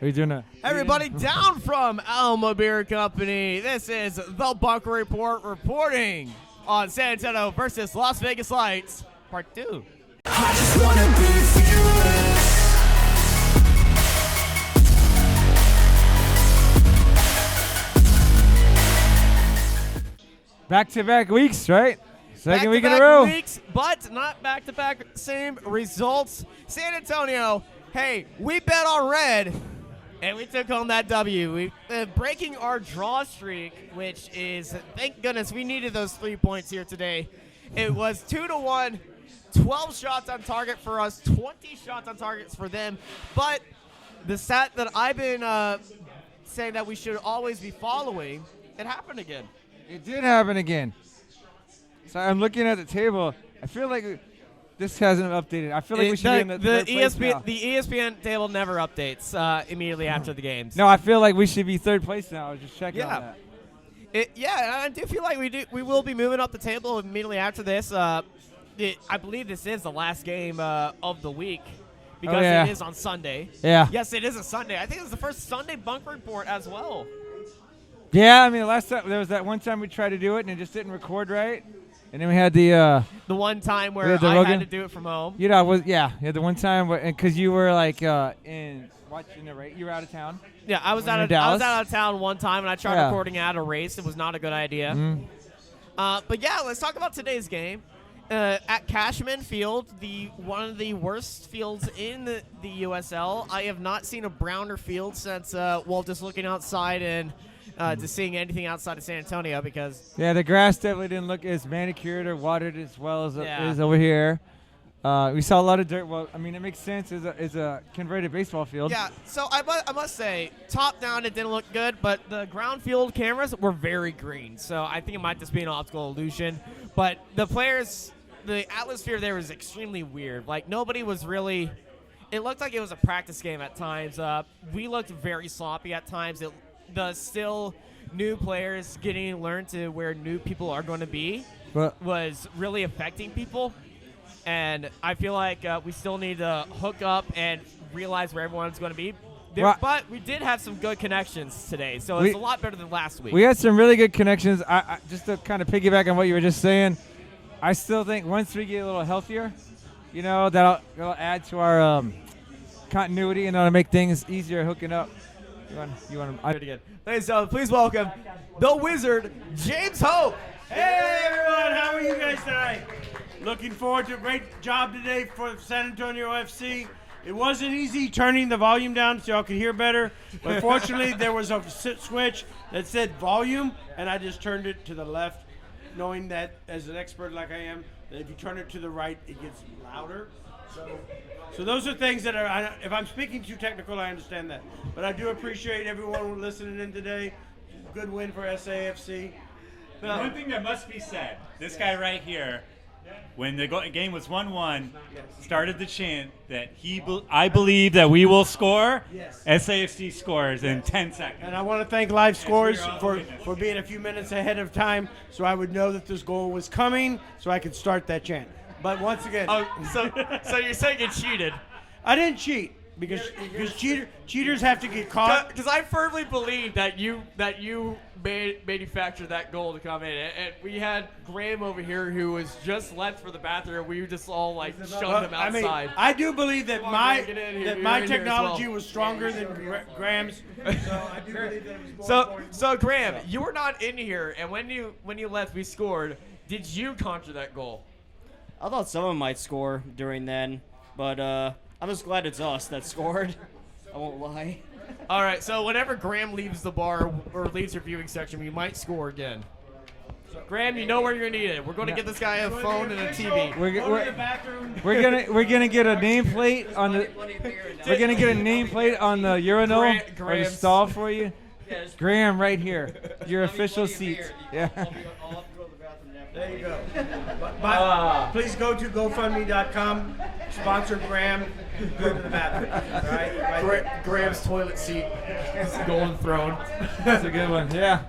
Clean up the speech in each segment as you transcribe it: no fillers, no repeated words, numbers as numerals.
Are you doing a Everybody down from Alma Beer Company. This is the Bunker Report reporting on San Antonio versus Las Vegas Lights, Part 2. I just wanna be fearless. back-to-back weeks, right? Second week in a Back-to-back row. weeks, but not back-to-back same results. San Antonio, hey, we bet on red, and we took home that W. We breaking our draw streak, which is, thank goodness, we needed those 3 points here today. It was 2-1, 12 shots on target for us, 20 shots on targets for them. But the stat that I've been saying that we should always be following, it happened again. It did happen again. So I'm looking at the table. I feel like this hasn't updated. I feel like we should be in the third place now. The ESPN table never updates immediately after the games. No, I feel like we should be third place now. I was just checking on that. Yeah, I do feel like we will be moving up the table immediately after this. I believe this is the last game of the week because it is on Sunday. Yeah. Yes, it is a Sunday. I think it's the first Sunday Bunker Report as well. Yeah, I mean, last time there was that one time we tried to do it and it just didn't record right, and then we had the one time where I had to do it from home. You know, the one time because you were like in watching the race. You were out of town. Yeah, I was out of town one time and I tried recording at a race. It was not a good idea. Mm-hmm. But yeah, let's talk about today's game. At Cashman Field, one of the worst fields in the USL. I have not seen a browner field since just looking outside and just seeing anything outside of San Antonio because the grass definitely didn't look as manicured or watered as well as it is over here. We saw a lot of dirt. Well, I mean, it makes sense as a converted baseball field. Yeah, so I must say, top down it didn't look good, but the ground field cameras were very green. So I think it might just be an optical illusion. But the players, the atmosphere there was extremely weird. Like, nobody was really – it looked like it was a practice game at times. We looked very sloppy at times. The still new players getting learned to where new people are going to be was really affecting people. And I feel like we still need to hook up and realize where everyone's going to be. But we did have some good connections today, so it's a lot better than last week. We had some really good connections. I just to kind of piggyback on what you were just saying, I still think once we get a little healthier, that'll add to our continuity and that'll make things easier hooking up. You want to do it again? Ladies and gentlemen, please welcome the Wizard, James Hope. Hey everyone, how are you guys tonight? Looking forward to a great job today for San Antonio FC. It wasn't easy turning the volume down so y'all could hear better, but fortunately there was a switch that said volume, and I just turned it to the left, knowing that as an expert like I am, that if you turn it to the right, it gets louder. So those are things that are, if I'm speaking too technical, I understand that. But I do appreciate everyone listening in today. Good win for SAFC. One thing that must be said, this guy right here, when the game was 1-1, started to chant that I believe that we will score. Yes. SAFC scores in 10 seconds. And I want to thank Live Scores for being a few minutes ahead of time so I would know that this goal was coming so I could start that chant. But once again, So you're saying you cheated? I didn't cheat because cheaters have to get caught. Because I firmly believe that you manufactured that goal to come in, and we had Graham over here who was just left for the bathroom. We just all shoved him outside. I do believe that my technology was stronger than Graham's. So I do believe that it was more important. So Graham, you were not in here, and when you left, we scored. Did you conjure that goal? I thought someone might score during then, but I'm just glad it's us that scored. I won't lie. All right, so whenever Graham leaves the bar or leaves your viewing section, we might score again. Graham, you know where you're needed. We're going to get this guy a phone and a TV. We're gonna get a nameplate on the. We're gonna get a nameplate on the urinal or the stall for you. Graham, right here, your official seat. Yeah. There you go. Please go to GoFundMe.com. Sponsor Graham. Go to the bathroom. Right? Graham's toilet seat. Golden throne. That's a good one. Yeah.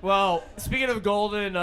Well, speaking of golden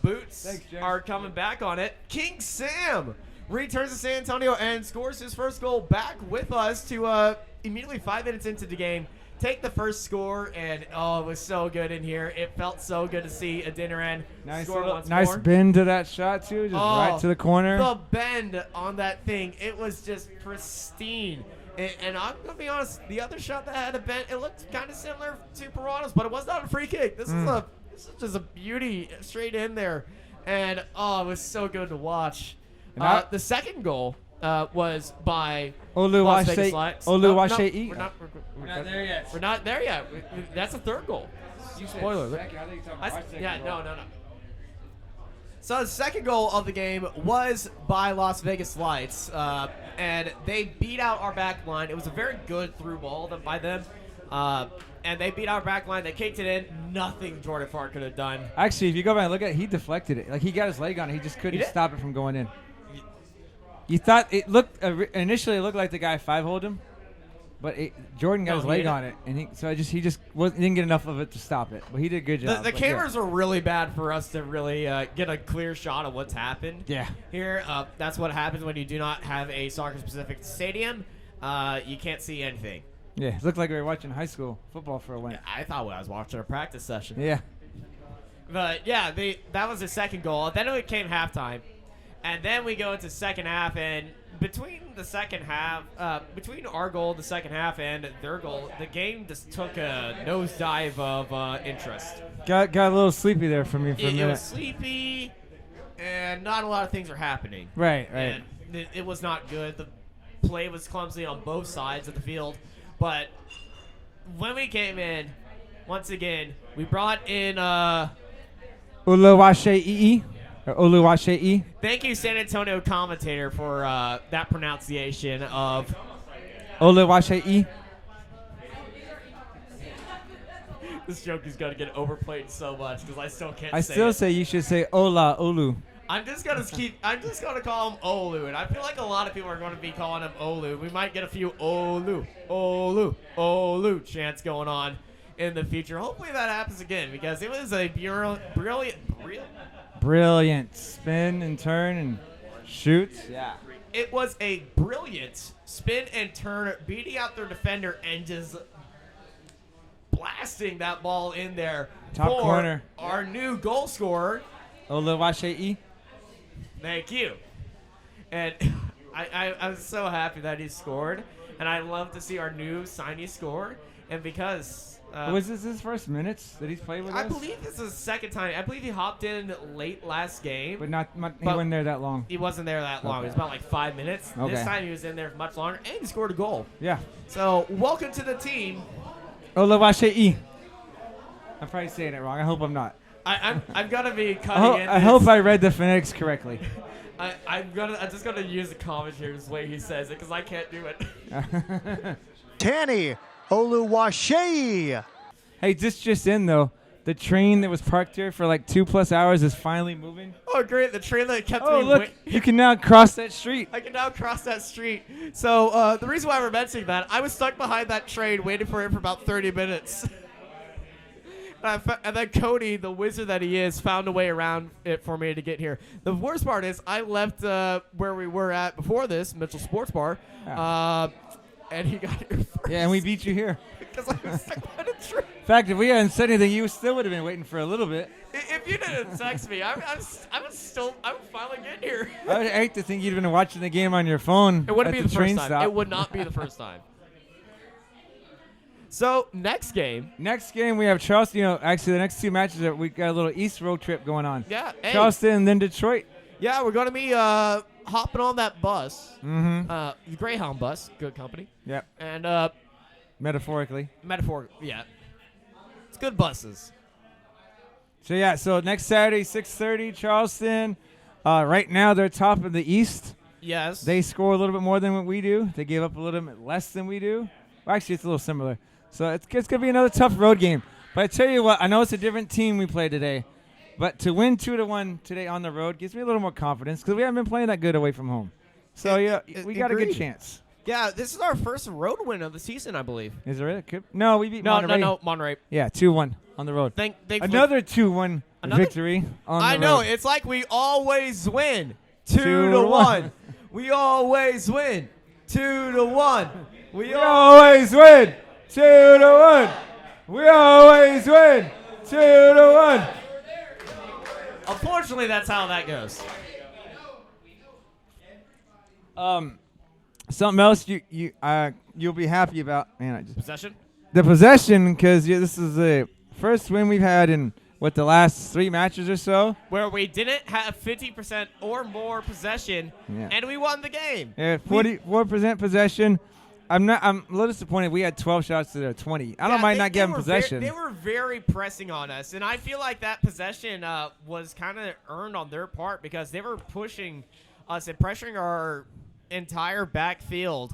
boots Thanks, James. are coming back on it. King Sam returns to San Antonio and scores his first goal back with us to immediately 5 minutes into the game. Take the first score, and it was so good in here. It felt so good to see a dinner end score once nice more. bend to that shot too, just right to the corner. The bend on that thing, it was just pristine. And I'm gonna be honest, the other shot that had a bend, it looked kind of similar to Pirana's, but it was not a free kick. This is just a beauty straight in there, and it was so good to watch. The second goal was by Las Vegas Lights. Oluwaseyi. We're not there yet. We're not there yet. That's the third goal. Spoiler. No. So the second goal of the game was by Las Vegas Lights, and they beat out our back line. It was a very good through ball by them, and they beat our back line. They kicked it in. Nothing Jordan Farr could have done. Actually, if you go back and look at it, he deflected it. Like, he got his leg on it. He just couldn't stop it from going in. You thought it looked initially it looked like the guy 5-holed him, but Jordan got his leg on it, and he didn't get enough of it to stop it. But he did a good job. The cameras are really bad for us to really get a clear shot of what's happened. Yeah. Here, that's what happens when you do not have a soccer-specific stadium. You can't see anything. Yeah, it looked like we were watching high school football for a while. I thought I was watching a practice session. Yeah. But yeah, that was the second goal. Then it came halftime. And then we go into second half, and between the second half, between our goal, the second half, and their goal, the game just took a nosedive of interest. Got a little sleepy there for me for a minute. It was sleepy, and not a lot of things are happening. Right. And it was not good. The play was clumsy on both sides of the field. But when we came in, once again, we brought in Oluwaseyi. Oluwaseyi. Thank you, San Antonio commentator, for that pronunciation of Oluwaseyi. This joke is going to get overplayed so much because I still can't I say still it. say you should say Olu. I'm just going to call him Olu, and I feel like a lot of people are going to be calling him Olu. We might get a few Olu chants going on in the future. Hopefully that happens again because it was a brilliant spin and turn and shoot. Yeah. It was a brilliant spin and turn, beating out their defender and just blasting that ball in there Top for corner. Our new goal scorer. Oluwaseyi. Thank you. And I was so happy that he scored, and I love to see our new signee score. And because was this his first minutes that he's played with us? I believe this is the second time. I believe he hopped in late last game. But he wasn't there that long. He wasn't there that long. Okay. It was about like 5 minutes. Okay. This time he was in there much longer, and he scored a goal. Yeah. So welcome to the team. Oluwaseyi. I'm probably saying it wrong. I hope I'm not. I'm gonna be cutting in. I hope I read the phonetics correctly. I'm just gonna use the commentator's way he says it because I can't do it. Tanny Oluwaseyi. Hey, just in though, the train that was parked here for like 2+ hours is finally moving. Oh, great! The train that kept Oh, me. look! You can now cross that street. I can now cross that street. So the reason why we're mentioning that, I was stuck behind that train waiting for it for about 30 minutes. And then Cody, the wizard that he is, found a way around it for me to get here. The worst part is I left where we were at before this, Mitchell Sports Bar, and he got here first. Yeah, and we beat you here. Because I was stuck behind a train. In fact, if we hadn't said anything, you still would have been waiting for a little bit. If you didn't text me, I'm finally getting here. I would hate to think you'd been watching the game on your phone. It wouldn't be the train first time. stop. It would not be the first time. So, next game. Next game, we have Charleston. Actually, the next two matches, we got a little East road trip going on. Yeah. Hey. Charleston and then Detroit. Yeah, we're going to be hopping on that bus. Mm-hmm. The Greyhound bus. Good company. Yep. And Metaphorically. Yeah. It's good buses. So next Saturday, 6:30, Charleston. Right now, they're top of the East. Yes. They score a little bit more than what we do. They give up a little bit less than we do. Well, actually, it's a little similar. So it's going to be another tough road game. But I tell you what, I know it's a different team we play today. But to win 2-1 today on the road gives me a little more confidence because we haven't been playing that good away from home. So, we got a good chance. Yeah, this is our first road win of the season, I believe. Is it really? No, we beat Monterey. No, Monterey. Yeah, 2-1 on the road. Another 2-1 victory on the road. I know. It's like we always win. 2-1. We always win. 2-1. We always win. 2-1. We always win. 2-1. Unfortunately, that's how that goes. Something else you'll be happy about, man. Possession? The possession, because this is the first win we've had in the last 3 matches or so. Where we didn't have 50% or more possession, and we won the game. Yeah, 44% possession. I'm a little disappointed. We had 12 shots to their 20. I don't mind not getting possession. They were very pressing on us, and I feel like that possession was kind of earned on their part because they were pushing us and pressuring our entire backfield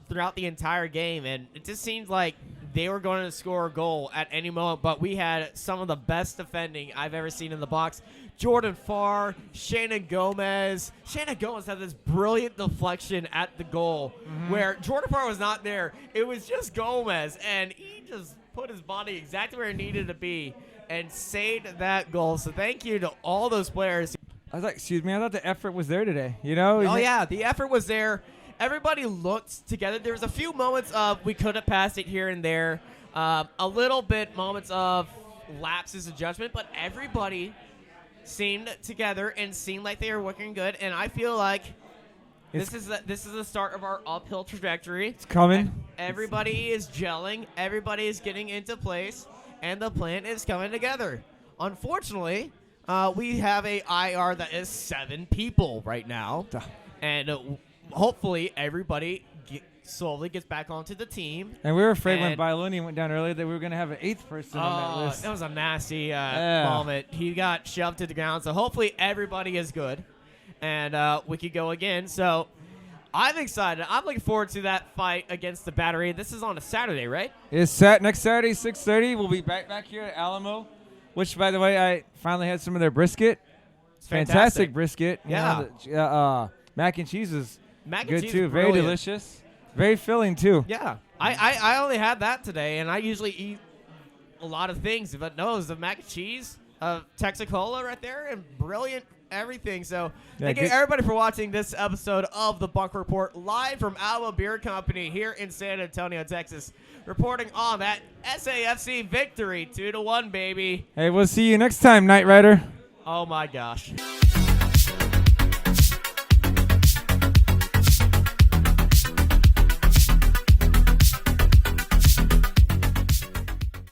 throughout the entire game, and it just seemed like they were going to score a goal at any moment, but we had some of the best defending I've ever seen in the box. Jordan Farr, Shannon Gomez. Shannon Gomez had this brilliant deflection at the goal where Jordan Farr was not there. It was just Gomez, and he just put his body exactly where it needed to be and saved that goal. So thank you to all those players. I was like, excuse me, I thought the effort was there today. You know? Oh, yeah, the effort was there. Everybody looked together. There was a few moments of we could have passed it here and there. A little bit moments of lapses of judgment, but everybody seemed together and seemed like they were working good. And I feel like this is the start of our uphill trajectory. It's coming. Everybody is gelling. Everybody is getting into place, and the plan is coming together. Unfortunately, we have a IR that is 7 people right now, and hopefully everybody slowly gets back onto the team. And we were afraid when Bailuni went down earlier that we were going to have an 8th person on that list. That was a nasty moment. He got shoved to the ground. So hopefully everybody is good, and we could go again. So I'm excited. I'm looking forward to that fight against the Battery. This is on a Saturday, right? It's next Saturday, 6:30. We'll be back here at Alamo, which, by the way, I finally had some of their brisket. It's fantastic brisket. Yeah. Mac and cheese is Mac and good cheese too. is Very brilliant. delicious. Very filling too. Yeah. I only had that today, and I usually eat a lot of things, but no, it was the mac and cheese, Texacola right there, and brilliant everything. So thank you everybody for watching this episode of the Bunker Report live from Alamo Beer Company here in San Antonio, Texas, reporting on that SAFC victory 2-1, baby. Hey, we'll see you next time, Knight Rider. Oh my gosh.